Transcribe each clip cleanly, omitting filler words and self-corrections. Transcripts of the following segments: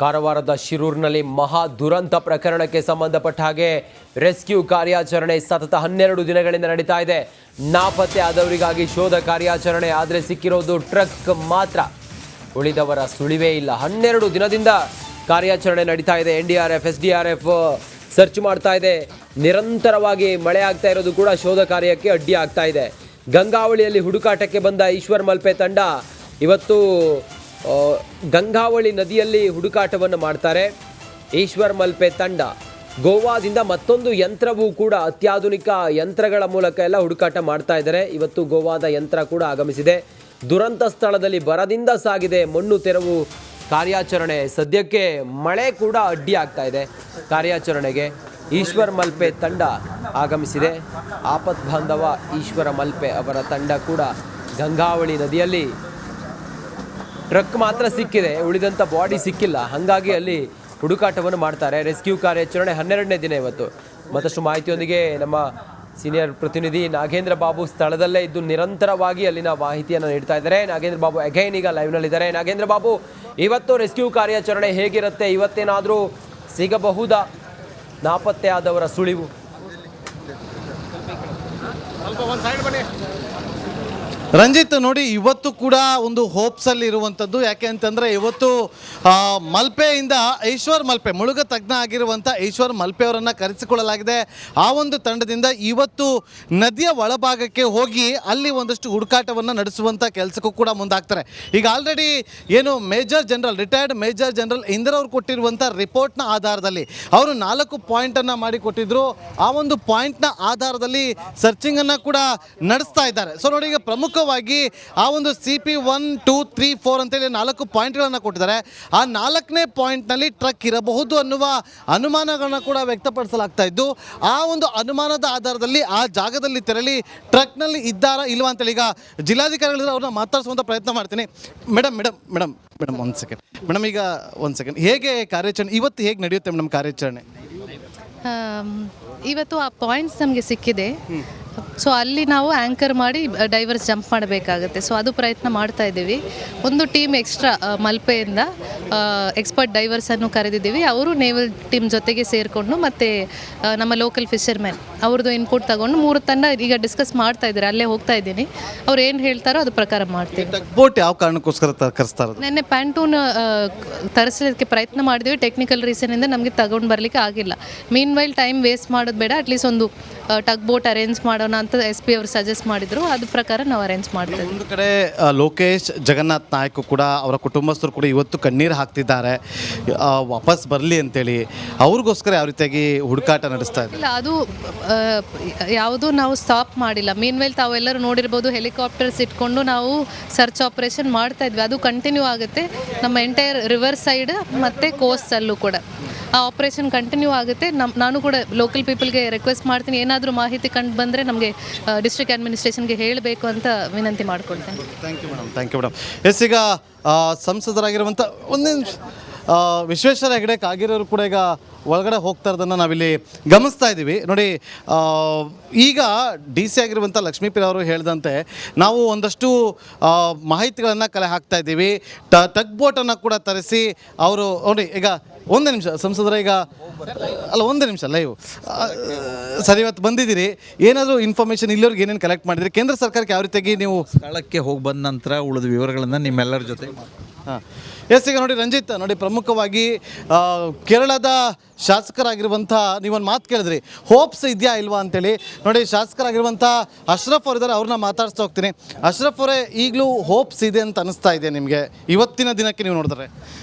ಕಾರವಾರದ ಶಿರೂರಿನಲ್ಲಿ ಮಹಾ ದುರಂತ ಪ್ರಕರಣಕ್ಕೆ ಸಂಬಂಧಪಟ್ಟ ಹಾಗೆ ರೆಸ್ಕ್ಯೂ ಕಾರ್ಯಾಚರಣೆ ಸತತ 12 ದಿನಗಳಿಂದ ನಡೀತಾ ಇದೆ. ನಾಪತ್ತೆ ಆದವರಿಗಾಗಿ ಶೋಧ ಕಾರ್ಯಾಚರಣೆ. ಆದರೆ ಸಿಕ್ಕಿರೋದು ಟ್ರಕ್ ಮಾತ್ರ, ಉಳಿದವರ ಸುಳಿವೇ ಇಲ್ಲ. 12 ದಿನದಿಂದ ಕಾರ್ಯಾಚರಣೆ ನಡೀತಾ ಇದೆ. NDRF, SDRF ಸರ್ಚ್ ಮಾಡ್ತಾ ಇದೆ. ನಿರಂತರವಾಗಿ ಮಳೆ ಆಗ್ತಾ ಇರೋದು ಕೂಡ ಶೋಧ ಕಾರ್ಯಕ್ಕೆ ಅಡ್ಡಿ ಆಗ್ತಾ ಇದೆ. ಗಂಗಾವಳಿಯಲ್ಲಿ ಹುಡುಕಾಟಕ್ಕೆ ಬಂದ ಈಶ್ವರ್ ಮಲ್ಪೆ ತಂಡ ಇವತ್ತು ಗಂಗಾವಳಿ ನದಿಯಲ್ಲಿ ಹುಡುಕಾಟವನ್ನು ಮಾಡ್ತಾರೆ. ಈಶ್ವರ್ ಮಲ್ಪೆ ತಂಡ ಗೋವಾದಿಂದ ಮತ್ತೊಂದು ಯಂತ್ರವೂ ಕೂಡ, ಅತ್ಯಾಧುನಿಕ ಯಂತ್ರಗಳ ಮೂಲಕ ಎಲ್ಲ ಹುಡುಕಾಟ ಮಾಡ್ತಾ ಇದ್ದಾರೆ. ಇವತ್ತು ಗೋವಾದ ಯಂತ್ರ ಕೂಡ ಆಗಮಿಸಿದೆ. ದುರಂತ ಸ್ಥಳದಲ್ಲಿ ಬರದಿಂದ ಸಾಗಿದೆ ಮಣ್ಣು ತೆರವು ಕಾರ್ಯಾಚರಣೆ. ಸದ್ಯಕ್ಕೆ ಮಳೆ ಕೂಡ ಅಡ್ಡಿ ಆಗ್ತಾ ಇದೆ ಕಾರ್ಯಾಚರಣೆಗೆ. ಈಶ್ವರ್ ಮಲ್ಪೆ ತಂಡ ಆಗಮಿಸಿದೆ. ಆಪತ್ ಬಾಂಧವ ಈಶ್ವರ ಮಲ್ಪೆ ಅವರ ತಂಡ ಕೂಡ ಗಂಗಾವಳಿ ನದಿಯಲ್ಲಿ, ಟ್ರಕ್ ಮಾತ್ರ ಸಿಕ್ಕಿದೆ, ಉಳಿದಂಥ ಬಾಡಿ ಸಿಕ್ಕಿಲ್ಲ. ಹಾಗಾಗಿ ಅಲ್ಲಿ ಹುಡುಕಾಟವನ್ನು ಮಾಡ್ತಾರೆ. ರೆಸ್ಕ್ಯೂ ಕಾರ್ಯಾಚರಣೆ 12ನೇ ದಿನ ಇವತ್ತು. ಮತ್ತಷ್ಟು ಮಾಹಿತಿಯೊಂದಿಗೆ ನಮ್ಮ ಸೀನಿಯರ್ ಪ್ರತಿನಿಧಿ ನಾಗೇಂದ್ರ ಬಾಬು ಸ್ಥಳದಲ್ಲೇ ಇದ್ದು ನಿರಂತರವಾಗಿ ಅಲ್ಲಿನ ಮಾಹಿತಿಯನ್ನು ನೀಡ್ತಾ ಇದ್ದಾರೆ. ನಾಗೇಂದ್ರ ಬಾಬು ಅಗೈನ್ ಈಗ ಲೈವ್ನಲ್ಲಿದ್ದಾರೆ. ನಾಗೇಂದ್ರ ಬಾಬು, ಇವತ್ತು ರೆಸ್ಕ್ಯೂ ಕಾರ್ಯಾಚರಣೆ ಹೇಗಿರುತ್ತೆ? ಇವತ್ತೇನಾದರೂ ಸಿಗಬಹುದಾ ನಾಪತ್ತೆ ಆದವರ ಸುಳಿವು? ರಂಜಿತ್, ನೋಡಿ, ಇವತ್ತು ಕೂಡ ಒಂದು ಹೋಪ್ಸಲ್ಲಿ ಇರುವಂಥದ್ದು. ಯಾಕೆ ಅಂತಂದರೆ ಇವತ್ತು ಮಲ್ಪೆಯಿಂದ ಈಶ್ವರ್ ಮಲ್ಪೆ, ಮುಳುಗ ತಜ್ಞ ಆಗಿರುವಂಥ ಈಶ್ವರ್ ಮಲ್ಪೆ ಅವರನ್ನು ಕರೆಸಿಕೊಳ್ಳಲಾಗಿದೆ. ಆ ಒಂದು ತಂಡದಿಂದ ಇವತ್ತು ನದಿಯ ಒಳಭಾಗಕ್ಕೆ ಹೋಗಿ ಅಲ್ಲಿ ಒಂದಷ್ಟು ಹುಡುಕಾಟವನ್ನು ನಡೆಸುವಂಥ ಕೆಲಸಕ್ಕೂ ಕೂಡ ಮುಂದಾಗ್ತಾರೆ. ಈಗ ಆಲ್ರೆಡಿ ಏನು ರಿಟೈರ್ಡ್ ಮೇಜರ್ ಜನರಲ್ ಇಂದ್ರ ಅವರು ಕೊಟ್ಟಿರುವಂಥ ರಿಪೋರ್ಟ್ನ ಆಧಾರದಲ್ಲಿ ಅವರು 4 ಪಾಯಿಂಟನ್ನು ಮಾಡಿ ಕೊಟ್ಟಿದ್ರು. ಆ ಒಂದು ಪಾಯಿಂಟ್ನ ಆಧಾರದಲ್ಲಿ ಸರ್ಚಿಂಗನ್ನು ಕೂಡ ನಡೆಸ್ತಾ ಇದ್ದಾರೆ. ಸೊ ನೋಡಿ, ಈಗ ಪ್ರಮುಖ ಆ ಒಂದು CP 1, 2, 3, 4 ಅಂತೇಳಿ 4 ಪಾಯಿಂಟ್ಗಳನ್ನು ಕೊಟ್ಟಿದ್ದಾರೆ. ಆ 4ನೇ ಪಾಯಿಂಟ್ನಲ್ಲಿ ಟ್ರಕ್ ಇರಬಹುದು ಅನ್ನುವ ಅನುಮಾನಗಳನ್ನ ಕೂಡ ವ್ಯಕ್ತಪಡಿಸಲಾಗ್ತಾ ಇದ್ದು, ಆ ಒಂದು ಅನುಮಾನದ ಆಧಾರದಲ್ಲಿ ಆ ಜಾಗದಲ್ಲಿ ತೆರಳಿ ಟ್ರಕ್ನಲ್ಲಿ ಇದ್ದಾರಾ ಇಲ್ವಾ ಅಂತೇಳಿ ಈಗ ಜಿಲ್ಲಾಧಿಕಾರಿಗಳು ಅವ್ರನ್ನ ಮಾತಾಡಿಸುವಂಥ ಪ್ರಯತ್ನ ಮಾಡ್ತೀನಿ. ಮೇಡಮ್ ಒಂದು ಸೆಕೆಂಡ್. ಮೇಡಮ್, ಈಗ ಒಂದು ಸೆಕೆಂಡ್, ಹೇಗೆ ಕಾರ್ಯಾಚರಣೆ ಇವತ್ತು ಹೇಗೆ ನಡೆಯುತ್ತೆ ಮೇಡಮ್ ಕಾರ್ಯಾಚರಣೆ? ಇವತ್ತು ಆ ಪಾಯಿಂಟ್ಸ್ ನಮಗೆ ಸಿಕ್ಕಿದೆ. ಸೊ ಅಲ್ಲಿ ನಾವು ಆ್ಯಂಕರ್ ಮಾಡಿ ಡೈವರ್ಸ್ ಜಂಪ್ ಮಾಡಬೇಕಾಗುತ್ತೆ. ಸೊ ಅದು ಪ್ರಯತ್ನ ಮಾಡ್ತಾ ಇದ್ದೀವಿ. ಒಂದು ಟೀಮ್ ಎಕ್ಸ್ಟ್ರಾ ಮಲ್ಪೆಯಿಂದ ಎಕ್ಸ್ಪರ್ಟ್ ಡೈವರ್ಸನ್ನು ಕರೆದಿದ್ದೀವಿ. ಅವರು ನೇವಲ್ ಟೀಮ್ ಜೊತೆಗೆ ಸೇರಿಕೊಂಡು ಮತ್ತು ನಮ್ಮ ಲೋಕಲ್ ಫಿಶರ್ಮೆನ್ ಅವ್ರದ್ದು ಇನ್ಪುಟ್ ತಗೊಂಡು 3 ತಂಡ ಈಗ ಡಿಸ್ಕಸ್ ಮಾಡ್ತಾ ಇದ್ದಾರೆ. ಅಲ್ಲೇ ಹೋಗ್ತಾ ಇದ್ದೀನಿ. ಅವ್ರು ಏನು ಹೇಳ್ತಾರೋ ಅದು ಪ್ರಕಾರ ಮಾಡ್ತೀವಿ. ಬೋಟ್ ಯಾವ ಕಾರಣಕ್ಕೋಸ್ಕರ ಕರೆಸ್ತಾರೆ? ನೆನ್ನೆ ಪ್ಯಾಂಟೂನ್ ತರಿಸಲಿಕ್ಕೆ ಪ್ರಯತ್ನ ಮಾಡಿದ್ವಿ. ಟೆಕ್ನಿಕಲ್ ರೀಸನಿಂದ ನಮಗೆ ತಗೊಂಡು ಬರಲಿಕ್ಕೆ ಆಗಿಲ್ಲ. ಮೀನ್ ವೈಲ್ ಟೈಮ್ ವೇಸ್ಟ್ ಮಾಡೋದು ಬೇಡ, ಅಟ್ಲೀಸ್ಟ್ ಒಂದು ಟಗ್ ಬೋಟ್ ಅರೇಂಜ್ ಮಾಡೋಣ ಅಂತ SP ಅವರು ಸಜೆಸ್ಟ್ ಮಾಡಿದ್ರು. ಅದ್ರ ಪ್ರಕಾರ ನಾವು ಅರೇಂಜ್ ಮಾಡ್ತೇವೆ. ಒಂದು ಕಡೆ ಲೋಕೇಶ್ ಜಗನ್ನಾಥ್ ನಾಯ್ಕ ಕೂಡ, ಅವರ ಕುಟುಂಬಸ್ಥರು ಕೂಡ ಇವತ್ತು ಕಣ್ಣೀರು ಹಾಕ್ತಿದ್ದಾರೆ ವಾಪಸ್ ಬರಲಿ ಅಂತೇಳಿ. ಅವ್ರಿಗೋಸ್ಕರ ಯಾವ ರೀತಿಯಾಗಿ ಹುಡುಕಾಟ ನಡೆಸ್ತಾ ಇದ್ದಾರೆ? ಇಲ್ಲ, ಅದು ಯಾವುದೂ ನಾವು ಸ್ಟಾಪ್ ಮಾಡಿಲ್ಲ. ಮೀನ್ ವೇಲ್ ತಾವೆಲ್ಲರೂ ನೋಡಿರ್ಬೋದು, ಹೆಲಿಕಾಪ್ಟರ್ಸ್ ಇಟ್ಕೊಂಡು ನಾವು ಸರ್ಚ್ ಆಪರೇಷನ್ ಮಾಡ್ತಾ ಇದ್ವಿ. ಅದು ಕಂಟಿನ್ಯೂ ಆಗುತ್ತೆ. ನಮ್ಮ ಎಂಟೈರ್ ರಿವರ್ ಸೈಡ್ ಮತ್ತು ಕೋಸ್ಟಲ್ಲೂ ಕೂಡ ಆ ಆಪರೇಷನ್ ಕಂಟಿನ್ಯೂ ಆಗುತ್ತೆ. ನಾನು ಕೂಡ ಲೋಕಲ್ ಪೀಪಲ್ಗೆ ರಿಕ್ವೆಸ್ಟ್ ಮಾಡ್ತೀನಿ, ಏನಾದರೂ ಮಾಹಿತಿ ಕಂಡು ಬಂದರೆ ನಮಗೆ ಡಿಸ್ಟ್ರಿಕ್ಟ್ ಅಡ್ಮಿನಿಸ್ಟ್ರೇಷನ್ಗೆ ಹೇಳಬೇಕು ಅಂತ ವಿನಂತಿ ಮಾಡ್ಕೊಳ್ತೇನೆ. Thank you madam. ಎಸ್, ಈಗ ಸಂಸದರಾಗಿರುವಂಥ ಒಂದೇ ವಿಶ್ವೇಶ್ವರ ಹೆಗಡೆ ಕಾಗೇರಿಯವರು ಕೂಡ ಈಗ ಒಳಗಡೆ ಹೋಗ್ತಾ ಇರೋದನ್ನು ನಾವಿಲ್ಲಿ ಗಮನಿಸ್ತಾ ಇದ್ದೀವಿ. ನೋಡಿ, ಈಗ DC ಆಗಿರುವಂಥ ಲಕ್ಷ್ಮೀಪ್ರಿಯ ಅವರು ಹೇಳಿದಂತೆ ನಾವು ಒಂದಷ್ಟು ಮಾಹಿತಿಗಳನ್ನು ಕಲೆ ಹಾಕ್ತಾ ಇದ್ದೀವಿ. ಟಗ್ ಬೋಟನ್ನು ಕೂಡ ತರಿಸಿ ಅವರು ನೋಡಿ, ಈಗ ಒಂದು ನಿಮಿಷ ಸಂಸದರ, ಈಗ ಅಲ್ಲ ಒಂದು ನಿಮಿಷ ಲೈವ್ ಸರಿ, ಇವತ್ತು ಬಂದಿದ್ದೀರಿ, ಏನಾದರೂ ಇನ್ಫಾರ್ಮೇಷನ್ ಇಲ್ಲಿವರೆಗೆ ಏನೇನು ಕಲೆಕ್ಟ್ ಮಾಡಿದಿರಿ? ಕೇಂದ್ರ ಸರ್ಕಾರಕ್ಕೆ ಯಾವ ರೀತಿಯಾಗಿ ನೀವು ಸ್ಥಳಕ್ಕೆ ಹೋಗಿ ಬಂದ ನಂತರ ಉಳಿದ ವಿವರಗಳನ್ನು ನಿಮ್ಮೆಲ್ಲರ ಜೊತೆ ಎಸ್, ಈಗ ನೋಡಿ ರಂಜಿತ್, ನೋಡಿ, ಪ್ರಮುಖವಾಗಿ ಕೇರಳದ ಶಾಸಕರಾಗಿರುವಂಥ ನೀವೊಂದು ಮಾತು ಕೇಳಿದ್ರಿ, ಹೋಪ್ಸ್ ಇದೆಯಾ ಇಲ್ವಾ ಅಂತೇಳಿ. ನೋಡಿ, ಶಾಸಕರಾಗಿರುವಂಥ ಅಶ್ರಫ್ ಅವರಿದ್ದಾರೆ, ಅವ್ರನ್ನ ಮಾತಾಡ್ಸ್ತಾ ಹೋಗ್ತೀನಿ. ಅಶ್ರಫ್ ಅವರೇ, ಈಗಲೂ ಹೋಪ್ಸ್ ಇದೆ ಅಂತ ಅನಿಸ್ತಾ ಇದೆ ನಿಮಗೆ ಇವತ್ತಿನ ದಿನಕ್ಕೆ ನೀವು ನೋಡಿದ್ರೆ?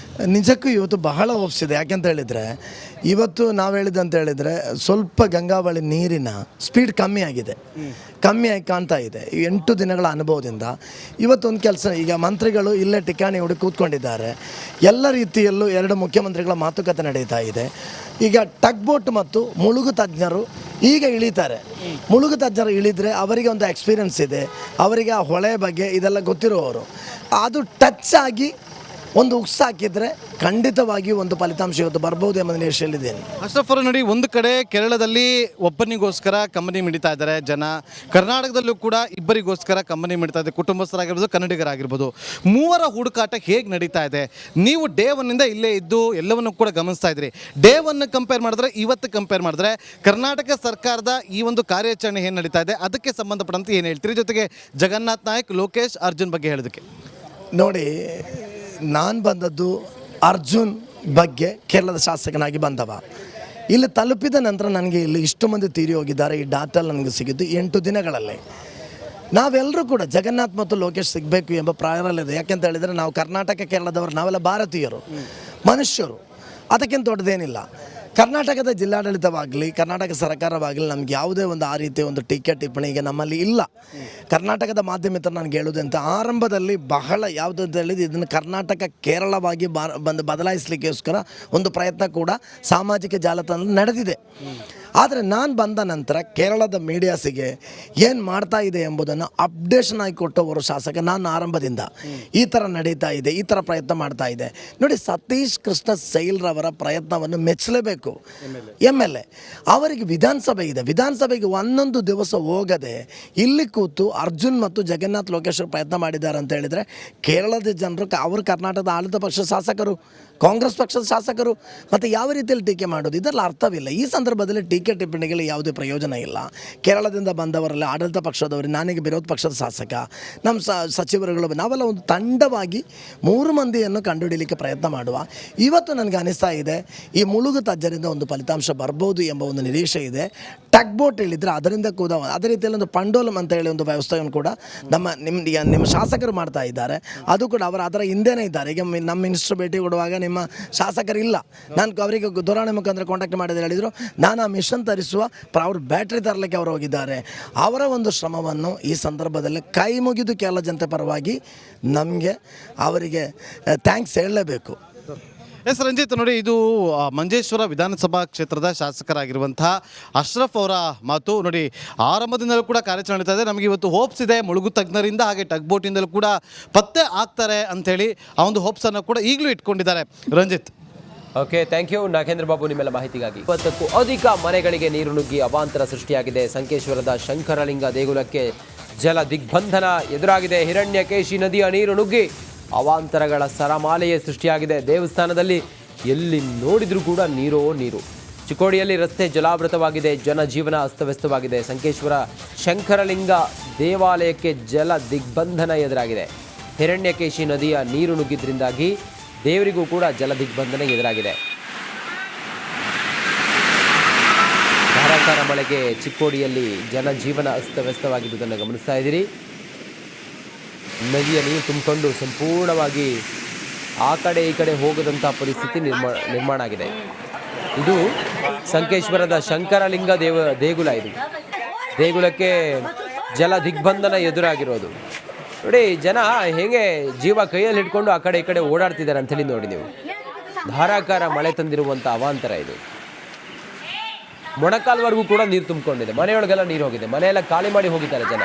ನಿಜಕ್ಕೂ ಇವತ್ತು ಬಹಳ ಹೋಪ್ಸ್ ಇದೆ. ಯಾಕೆಂತ ಹೇಳಿದರೆ, ಇವತ್ತು ನಾವು ಹೇಳಿದಂತ ಹೇಳಿದರೆ ಸ್ವಲ್ಪ ಗಂಗಾವಳಿ ನೀರಿನ ಸ್ಪೀಡ್ ಕಮ್ಮಿ ಆಗಿದೆ, ಕಮ್ಮಿಯಾಗಿ ಕಾಣ್ತಾ ಇದೆ. 8 ದಿನಗಳ ಅನುಭವದಿಂದ ಇವತ್ತೊಂದು ಕೆಲಸ, ಈಗ ಮಂತ್ರಿಗಳು ಇಲ್ಲೇ ಠಿಕಾಣಿ ಹುಡುಕಿ ಕೂತ್ಕೊಂಡಿದ್ದಾರೆ. ಎಲ್ಲ ರೀತಿಯಲ್ಲೂ 2 ಮುಖ್ಯಮಂತ್ರಿಗಳ ಮಾತುಕತೆ ನಡೀತಾ ಇದೆ. ಈಗ ಟಗ್ ಬೋಟ್ ಮತ್ತು ಮುಳುಗು ತಜ್ಞರು ಈಗ ಇಳಿತಾರೆ. ಮುಳುಗು ತಜ್ಞರು ಇಳಿದರೆ ಅವರಿಗೆ ಒಂದು ಎಕ್ಸ್ಪೀರಿಯನ್ಸ್ ಇದೆ, ಅವರಿಗೆ ಆ ಹೊಳೆ ಬಗ್ಗೆ ಇದೆಲ್ಲ ಗೊತ್ತಿರುವವರು. ಅದು ಟಚ್ ಆಗಿ ಒಂದು ಉಕ್ಸ್ ಹಾಕಿದರೆ ಖಂಡಿತವಾಗಿಯೂ ಒಂದು ಫಲಿತಾಂಶ ಇವತ್ತು ಬರ್ಬೋದು ಎಂಬ ನಿರೀಕ್ಷೆಯಲ್ಲಿದ್ದೇನೆ. ಅಶ್ರಫ್ ಅವರು ನೋಡಿ, ಒಂದು ಕಡೆ ಕೇರಳದಲ್ಲಿ ಒಬ್ಬನಿಗೋಸ್ಕರ ಕಂಬನಿ ಮಿಡಿತಾ ಇದ್ದಾರೆ ಜನ, ಕರ್ನಾಟಕದಲ್ಲೂ ಕೂಡ ಇಬ್ಬರಿಗೋಸ್ಕರ ಕಂಬನಿ ಮಿಡಿತಾ ಇದೆ, ಕುಟುಂಬಸ್ಥರಾಗಿರ್ಬೋದು ಕನ್ನಡಿಗರಾಗಿರ್ಬೋದು. ಮೂವರ ಹುಡುಕಾಟ ಹೇಗೆ ನಡೀತಾ ಇದೆ? ನೀವು ಡೇ ಒನ್ನಿಂದ ಇಲ್ಲೇ ಇದ್ದು ಎಲ್ಲವನ್ನು ಕೂಡ ಗಮನಿಸ್ತಾ ಇದ್ರಿ. ಡೇ ಒನ್ ಕಂಪೇರ್ ಮಾಡಿದ್ರೆ ಇವತ್ತು ಕಂಪೇರ್ ಮಾಡಿದ್ರೆ ಕರ್ನಾಟಕ ಸರ್ಕಾರದ ಈ ಒಂದು ಕಾರ್ಯಾಚರಣೆ ಏನು ನಡೀತಾ ಇದೆ ಅದಕ್ಕೆ ಸಂಬಂಧಪಟ್ಟಂತೆ ಏನು ಹೇಳ್ತೀರಿ? ಜೊತೆಗೆ ಜಗನ್ನಾಥ್ ನಾಯಕ್, ಲೋಕೇಶ್, ಅರ್ಜುನ್ ಬಗ್ಗೆ ಹೇಳೋದಕ್ಕೆ. ನೋಡಿ, ನಾನು ಬಂದದ್ದು ಅರ್ಜುನ್ ಬಗ್ಗೆ ಕೇರಳದ ಶಾಸಕನಾಗಿ ಬಂದವ. ಇಲ್ಲಿ ತಲುಪಿದ ನಂತರ ನನಗೆ ಇಲ್ಲಿ ಇಷ್ಟು ಮಂದಿ ತೀರಿ ಹೋಗಿದ್ದಾರೆ, ಈ ಡಾಟಲ್ ನನಗೆ ಸಿಗಿದ್ದು 8 ದಿನಗಳಲ್ಲಿ. ನಾವೆಲ್ಲರೂ ಕೂಡ ಜಗನ್ನಾಥ್ ಮತ್ತು ಲೋಕೇಶ್ ಸಿಗಬೇಕು ಎಂಬ ಪ್ರಾಯರಲ್ಲಿದೆ. ಯಾಕೆಂತ ಹೇಳಿದರೆ ನಾವು ಕರ್ನಾಟಕ ಕೇರಳದವರು, ನಾವೆಲ್ಲ ಭಾರತೀಯರು, ಮನುಷ್ಯರು, ಅದಕ್ಕಿಂತ ದೊಡ್ಡದೇನಿಲ್ಲ. ಕರ್ನಾಟಕದ ಜಿಲ್ಲಾಡಳಿತವಾಗಲಿ ಕರ್ನಾಟಕ ಸರ್ಕಾರವಾಗಲಿ ನಮ್ಗೆ ಯಾವುದೇ ಒಂದು ಆ ರೀತಿಯ ಒಂದು ಟೀಕೆ ಟಿಪ್ಪಣಿಗೆ ನಮ್ಮಲ್ಲಿ ಇಲ್ಲ. ಕರ್ನಾಟಕದ ಮಾಧ್ಯಮಿತರು ನನಗೆ ಹೇಳೋದಂತ ಆರಂಭದಲ್ಲಿ ಬಹಳ ಯಾವುದು ಅಂತ ಹೇಳಿದ್ದು ಇದನ್ನು ಕರ್ನಾಟಕ ಕೇರಳವಾಗಿ ಬಂದು ಬದಲಾಯಿಸಲಿಕ್ಕೋಸ್ಕರ ಒಂದು ಪ್ರಯತ್ನ ಕೂಡ ಸಾಮಾಜಿಕ ಜಾಲತಾಣದಲ್ಲಿ ನಡೆದಿದೆ. ಆದರೆ ನಾನು ಬಂದ ನಂತರ ಕೇರಳದ ಮೀಡಿಯಾಸಿಗೆ ಏನು ಮಾಡ್ತಾ ಇದೆ ಎಂಬುದನ್ನು ಅಪ್ಡೇಷನ್ ಆಗಿ ಕೊಟ್ಟವರು ಶಾಸಕ ನಾನು ಆರಂಭದಿಂದ. ಈ ಥರ ನಡೀತಾ ಇದೆ, ಈ ಥರ ಪ್ರಯತ್ನ ಮಾಡ್ತಾ ಇದೆ. ನೋಡಿ, ಸತೀಶ್ ಕೃಷ್ಣ ಸೈಲ್ರವರ ಪ್ರಯತ್ನವನ್ನು ಮೆಚ್ಚಲೇಬೇಕು. MLA ಅವರಿಗೆ ವಿಧಾನಸಭೆ ಇದೆ, ವಿಧಾನಸಭೆಗೆ 11 ದಿವಸ ಹೋಗದೆ ಇಲ್ಲಿ ಕೂತು ಅರ್ಜುನ್ ಮತ್ತು ಜಗನ್ನಾಥ್ ಲೋಕೇಶ್ ಪ್ರಯತ್ನ ಮಾಡಿದ್ದಾರೆ ಅಂತ ಹೇಳಿದರೆ ಕೇರಳದ ಜನರು ಅವರು ಕರ್ನಾಟಕದ ಆಡಳಿತ ಪಕ್ಷದ ಶಾಸಕರು, ಕಾಂಗ್ರೆಸ್ ಪಕ್ಷದ ಶಾಸಕರು, ಮತ್ತು ಯಾವ ರೀತಿಯಲ್ಲಿ ಟೀಕೆ ಮಾಡೋದು ಇದರಲ್ಲಿ ಅರ್ಥವಿಲ್ಲ. ಈ ಸಂದರ್ಭದಲ್ಲಿ ಟೀಕೆ ಟಿಪ್ಪಣಿಗಳಿಗೆ ಯಾವುದೇ ಪ್ರಯೋಜನ ಇಲ್ಲ. ಕೇರಳದಿಂದ ಬಂದವರಲ್ಲ, ಆಡಳಿತ ಪಕ್ಷದವರು, ನಾನೀಗ ವಿರೋಧ ಪಕ್ಷದ ಶಾಸಕ, ನಮ್ಮ ಸಚಿವರುಗಳು, ನಾವೆಲ್ಲ ಒಂದು ತಂಡವಾಗಿ 3 ಮಂದಿಯನ್ನು ಕಂಡುಹಿಡಿಯಲಿಕ್ಕೆ ಪ್ರಯತ್ನ ಮಾಡುವ. ಇವತ್ತು ನನಗೆ ಅನಿಸ್ತಾ ಇದೆ ಈ ಮುಳುಗು ತಜ್ಜರಿಂದ ಒಂದು ಫಲಿತಾಂಶ ಬರ್ಬೋದು ಎಂಬ ಒಂದು ನಿರೀಕ್ಷೆ ಇದೆ. ಟಗ್ ಬೋಟ್ ಹೇಳಿದರೆ ಅದರಿಂದ ಕೂಡ ಅದೇ ರೀತಿಯಲ್ಲಿ ಒಂದು ಪಂಡೋಲಮ್ ಅಂತ ಹೇಳಿ ಒಂದು ವ್ಯವಸ್ಥೆಯನ್ನು ಕೂಡ ನಿಮ್ಮ ಶಾಸಕರು ಮಾಡ್ತಾ ಇದ್ದಾರೆ. ಅದು ಕೂಡ ಅದರ ಹಿಂದೆನೇ ಇದ್ದಾರೆ. ಈಗ ನಮ್ಮ ಮಿನಿಸ್ಟರ್ ಭೇಟಿ ಕೊಡುವಾಗ ನಿಮ್ಮ ಶಾಸಕರಿಲ್ಲ, ನಾನು ಅವರಿಗೆ ದೂರವಾಣಿ ಮುಖಾಂತರ ಕಾಂಟ್ಯಾಕ್ಟ್ ಮಾಡಿದ್ರೆ ಹೇಳಿದರು ನಾನು ಆ ಮಿಷನ್ ತರಿಸುವ ಅವರು ಬ್ಯಾಟ್ರಿ ತರಲಿಕ್ಕೆ ಅವರು ಹೋಗಿದ್ದಾರೆ. ಅವರ ಒಂದು ಶ್ರಮವನ್ನು ಈ ಸಂದರ್ಭದಲ್ಲಿ ಕೈ ಮುಗಿದು ಕೇರಳ ಜನತೆ ಪರವಾಗಿ ನಮಗೆ ಅವರಿಗೆ ಥ್ಯಾಂಕ್ಸ್ ಹೇಳಲೇಬೇಕು. ಎಸ್ ರಂಜಿತ್, ನೋಡಿ, ಇದು ಮಂಜೇಶ್ವರ ವಿಧಾನಸಭಾ ಕ್ಷೇತ್ರದ ಶಾಸಕರಾಗಿರುವಂತಹ ಅಶ್ರಫ್ ಅವರ ಮಾತು. ನೋಡಿ, ಆರಂಭದಿಂದಲೂ ಕೂಡ ಕಾರ್ಯಾಚರಣೆ ನಡೀತಾ ಇದೆ. ನಮಗೆ ಇವತ್ತು ಹೋಪ್ಸ್ ಇದೆ ಮುಳುಗು ತಜ್ಞರಿಂದ ಹಾಗೆ ಟಗ್ ಬೋಟಿಂದಲೂ ಕೂಡ ಪತ್ತೆ ಆಗ್ತಾರೆ ಅಂಥೇಳಿ ಆ ಒಂದು ಹೋಪ್ಸನ್ನು ಕೂಡ ಈಗಲೂ ಇಟ್ಕೊಂಡಿದ್ದಾರೆ. Ranjit, okay, thank you Nagendra Babu ನಿಮ್ಮೆಲ್ಲ ಮಾಹಿತಿಗಾಗಿ. 20ಕ್ಕೂ ಅಧಿಕ ಮನೆಗಳಿಗೆ ನೀರು ನುಗ್ಗಿ ಅವಾಂತರ ಸೃಷ್ಟಿಯಾಗಿದೆ. ಸಂಕೇಶ್ವರದ ಶಂಕರಲಿಂಗ ದೇಗುಲಕ್ಕೆ ಜಲ ದಿಗ್ಬಂಧನ ಎದುರಾಗಿದೆ. ಹಿರಣ್ಯಕೇಶಿ ನದಿಯ ನೀರು ನುಗ್ಗಿ ಅವಾಂತರಗಳ ಸರಮಾಲೆಯೇ ಸೃಷ್ಟಿಯಾಗಿದೆ. ದೇವಸ್ಥಾನದಲ್ಲಿ ಎಲ್ಲಿ ನೋಡಿದ್ರೂ ಕೂಡ ನೀರೋ ನೀರು. ಚಿಕ್ಕೋಡಿಯಲ್ಲಿ ರಸ್ತೆ ಜಲಾವೃತವಾಗಿದೆ, ಜನಜೀವನ ಅಸ್ತವ್ಯಸ್ತವಾಗಿದೆ. ಸಂಕೇಶ್ವರ ಶಂಕರಲಿಂಗ ದೇವಾಲಯಕ್ಕೆ ಜಲ ದಿಗ್ಬಂಧನ ಎದುರಾಗಿದೆ. ಹಿರಣ್ಯಕೇಶಿ ನದಿಯ ನೀರು ನುಗ್ಗಿದ್ರಿಂದಾಗಿ ದೇವರಿಗೂ ಕೂಡ ಜಲ ದಿಗ್ಬಂಧನ ಎದುರಾಗಿದೆ. ಧಾರಾಕಾರ ಮಳೆಗೆ ಚಿಕ್ಕೋಡಿಯಲ್ಲಿ ಜನಜೀವನ ಅಸ್ತವ್ಯಸ್ತವಾಗಿರುವುದನ್ನು ಗಮನಿಸ್ತಾ ಇದ್ದೀರಿ. ನದಿಯ ನೀರು ತುಂಬಿಕೊಂಡು ಸಂಪೂರ್ಣವಾಗಿ ಆ ಕಡೆ ಈ ಕಡೆ ಹೋಗದಂಥ ಪರಿಸ್ಥಿತಿ ನಿರ್ಮಾಣ ಆಗಿದೆ. ಇದು ಸಂಕೇಶ್ವರದ ಶಂಕರಲಿಂಗ ದೇಗುಲ. ಇದು ದೇಗುಲಕ್ಕೆ ಜಲ ದಿಗ್ಬಂಧನ ಎದುರಾಗಿರೋದು ನೋಡಿ. ಜನ ಹೇಗೆ ಜೀವ ಕೈಯಲ್ಲಿ ಹಿಡ್ಕೊಂಡು ಆ ಕಡೆ ಈ ಕಡೆ ಓಡಾಡ್ತಿದ್ದಾರೆ ಅಂಥೇಳಿ ನೋಡಿ ನೀವು. ಧಾರಾಕಾರ ಮಳೆ ತಂದಿರುವಂಥ ಅವಾಂತರ ಇದು. ಮೊಣಕಾಲ್ವರೆಗೂ ಕೂಡ ನೀರು ತುಂಬಿಕೊಂಡಿದೆ. ಮನೆಯೊಳಗೆಲ್ಲ ನೀರು ಹೋಗಿದೆ. ಮನೆಯೆಲ್ಲ ಖಾಲಿ ಮಾಡಿ ಹೋಗಿದ್ದಾರೆ ಜನ.